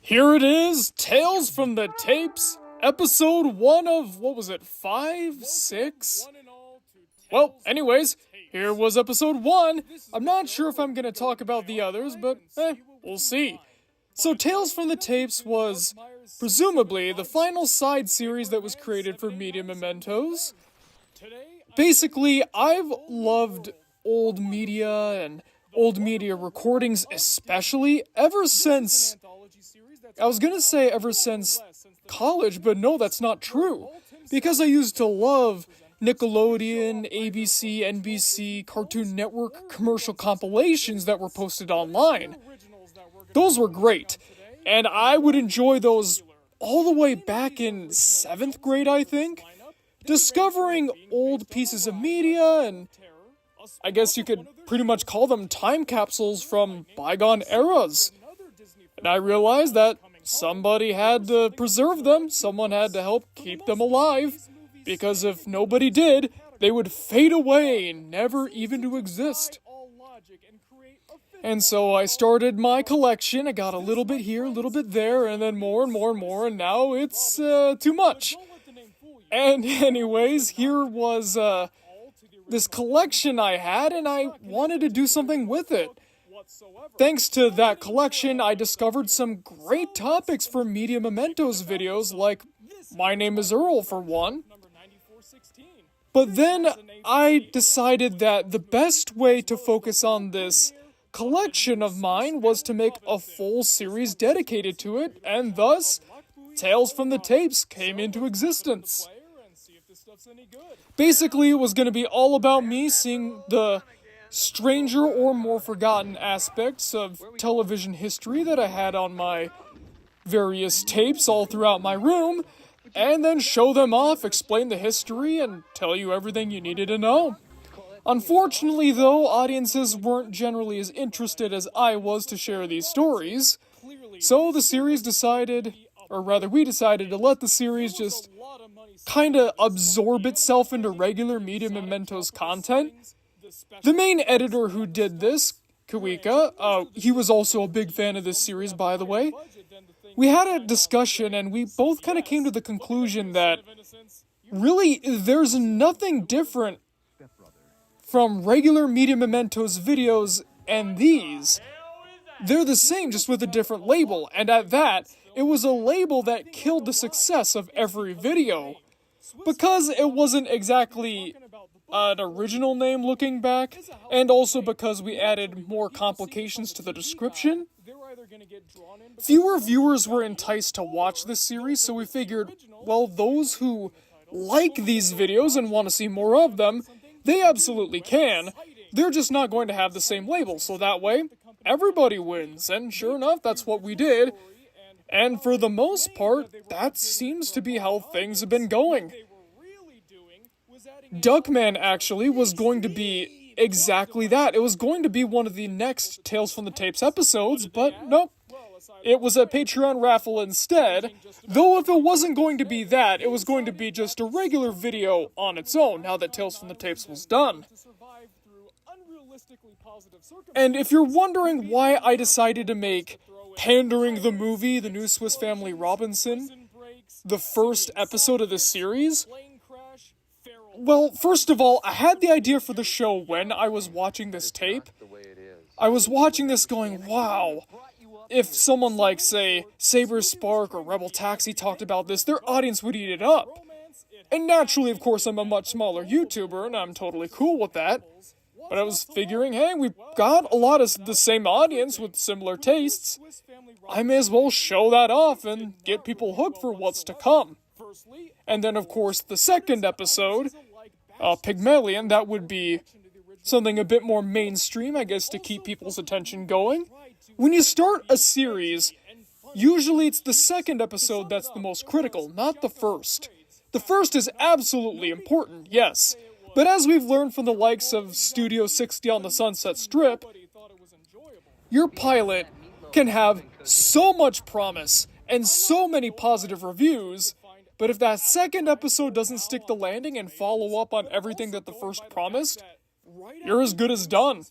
Here it is, Tales from the Tapes, episode 1 of, 5, 6? Well, anyways, here was episode 1. I'm not sure if I'm gonna talk about the others, but we'll see. So Tales from the Tapes was, presumably, the final side series that was created for Media Mementos. Basically, I've loved old media and old media recordings especially ever since, I was gonna say ever since college, but no, that's not true. Because I used to love Nickelodeon, ABC, NBC, Cartoon Network commercial compilations that were posted online. Those were great, and I would enjoy those all the way back in 7th grade, I think. Discovering old pieces of media, and I guess you could pretty much call them time capsules from bygone eras. And I realized that somebody had to preserve them, someone had to help keep them alive, because if nobody did, they would fade away, never even to exist. And so I started my collection. I got a little bit here, a little bit there, and then more and more and more, and now it's too much. And anyways, here was this collection I had, and I wanted to do something with it. Thanks to that collection, I discovered some great topics for Media Mementos videos, like My Name is Earl, for one. But then I decided that the best way to focus on this collection of mine was to make a full series dedicated to it, and thus, Tales from the Tapes came into existence. Basically, it was going to be all about me seeing the stranger or more forgotten aspects of television history that I had on my various tapes all throughout my room, and then show them off, explain the history, and tell you everything you needed to know. Unfortunately, though, audiences weren't generally as interested as I was to share these stories, so the series decided, or rather we decided to let the series just kinda absorb itself into regular Media Mementos content. The main editor who did this, Kawika, he was also a big fan of this series, by the way. We had a discussion and we both kind of came to the conclusion that really there's nothing different from regular Media Mementos videos and these. They're the same, just with a different label, and at that, it was a label that killed the success of every video. Because it wasn't exactly an original name looking back, and also because we added more complications to the description, fewer viewers were enticed to watch this series, so we figured, well, those who like these videos and want to see more of them, they absolutely can. They're just not going to have the same label, so that way, everybody wins, and sure enough, that's what we did. And for the most part, that seems to be how things have been going. Duckman, actually, was going to be exactly that. It was going to be one of the next Tales from the Tapes episodes, but nope. It was a Patreon raffle instead, though if it wasn't going to be that, it was going to be just a regular video on its own, now that Tales from the Tapes was done. And if you're wondering why I decided to make Pandering the movie, The New Swiss Family Robinson, the first episode of this series, well, first of all, I had the idea for the show when I was watching this tape. I was watching this going, wow, if someone like, say, Saber Spark or Rebel Taxi talked about this, their audience would eat it up. And naturally, of course, I'm a much smaller YouTuber, and I'm totally cool with that. But I was figuring, hey, we've got a lot of the same audience with similar tastes. I may as well show that off and get people hooked for what's to come. And then, of course, the second episode, Pygmalion, that would be something a bit more mainstream, I guess, to keep people's attention going. When you start a series, usually it's the second episode that's the most critical, not the first. The first is absolutely important, yes. But as we've learned from the likes of Studio 60 on the Sunset Strip, your pilot can have so much promise and so many positive reviews, but if that second episode doesn't stick the landing and follow up on everything that the first promised, you're as good as done.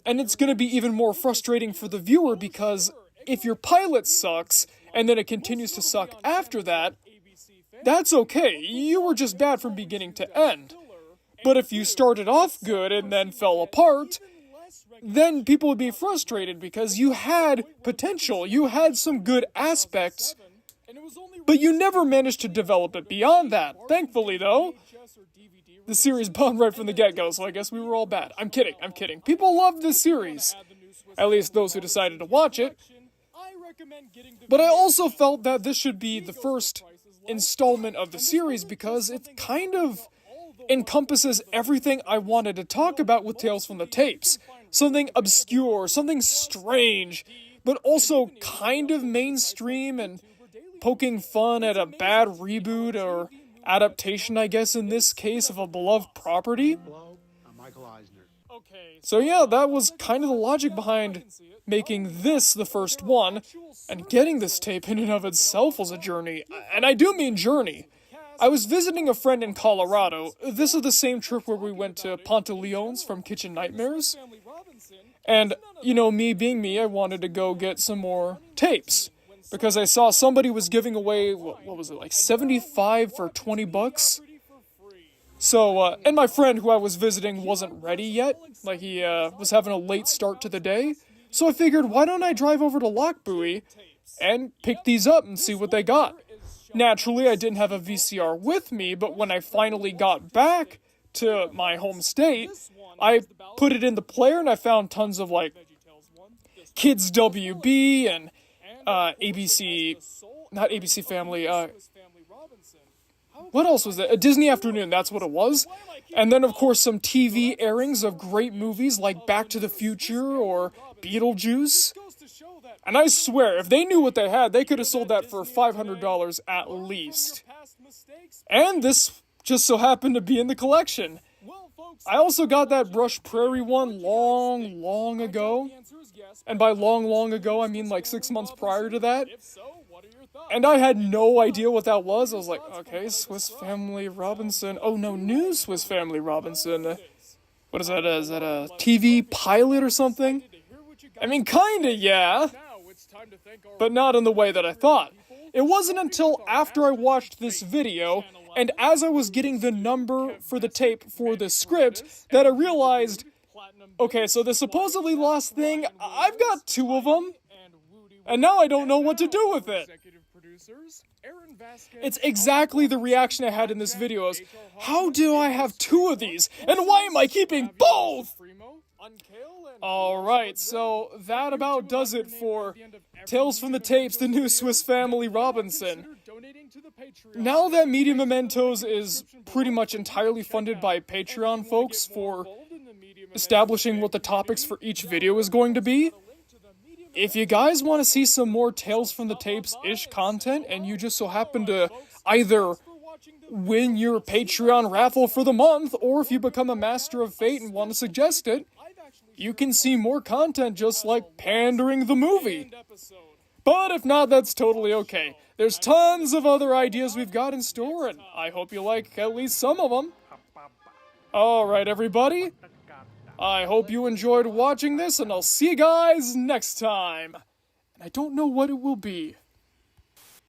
And it's going to be even more frustrating for the viewer because if your pilot sucks, and then it continues to suck after that, that's okay. You were just bad from beginning to end. But if you started off good and then fell apart, then people would be frustrated because you had potential, you had some good aspects, but you never managed to develop it beyond that. Thankfully, though, the series bombed right from the get-go, so I guess we were all bad. I'm kidding. People love this series. At least those who decided to watch it. But I also felt that this should be the first installment of the series because it kind of encompasses everything I wanted to talk about with Tales from the Tapes. Something obscure, something strange, but also kind of mainstream and poking fun at a bad reboot or adaptation, I guess, in this case, of a beloved property. So yeah, that was kind of the logic behind making this the first one, and getting this tape in and of itself was a journey, and I do mean journey. I was visiting a friend in Colorado. This is the same trip where we went to Pantaleon's from Kitchen Nightmares. And, you know, me being me, I wanted to go get some more tapes. Because I saw somebody was giving away, what was it, like 75 for 20 bucks? So, and my friend who I was visiting wasn't ready yet. Like, he was having a late start to the day. So I figured, why don't I drive over to Lockbuoy and pick these up and see what they got? Naturally, I didn't have a VCR with me, but when I finally got back to my home state, I put it in the player and I found tons of, like, Kids WB and ABC, not ABC Family, what else was that? A Disney Afternoon, that's what it was. And then, of course, some TV airings of great movies like Back to the Future or Beetlejuice. And I swear, if they knew what they had, they could have sold that for $500 at least. And this just so happened to be in the collection. I also got that Brush Prairie one long ago. And by long ago, I mean like 6 months prior to that. And I had no idea what that was. I was like, okay, Swiss Family Robinson. Oh no, New Swiss Family Robinson. What is that? Is that a TV pilot or something? I mean, kinda, yeah. But not in the way that I thought. It wasn't until after I watched this video, and as I was getting the number for the tape for the script, that I realized, okay, so the supposedly lost thing, I've got 2 of them, and now I don't know what to do with it. It's exactly the reaction I had in this video is, how do I have 2 of these, and why am I keeping both? Alright, so that about does it for Tales from the Tapes, the New Swiss Family Robinson. Now that Media Mementos is pretty much entirely funded by Patreon folks for establishing what the topics for each video is going to be, if you guys want to see some more Tales from the Tapes-ish content, and you just so happen to either win your Patreon raffle for the month, or if you become a Master of Fate and want to suggest it, you can see more content just like Pandering the movie. But if not, that's totally okay. There's tons of other ideas we've got in store, and I hope you like at least some of them. Alright, everybody. I hope you enjoyed watching this, and I'll see you guys next time. And I don't know what it will be.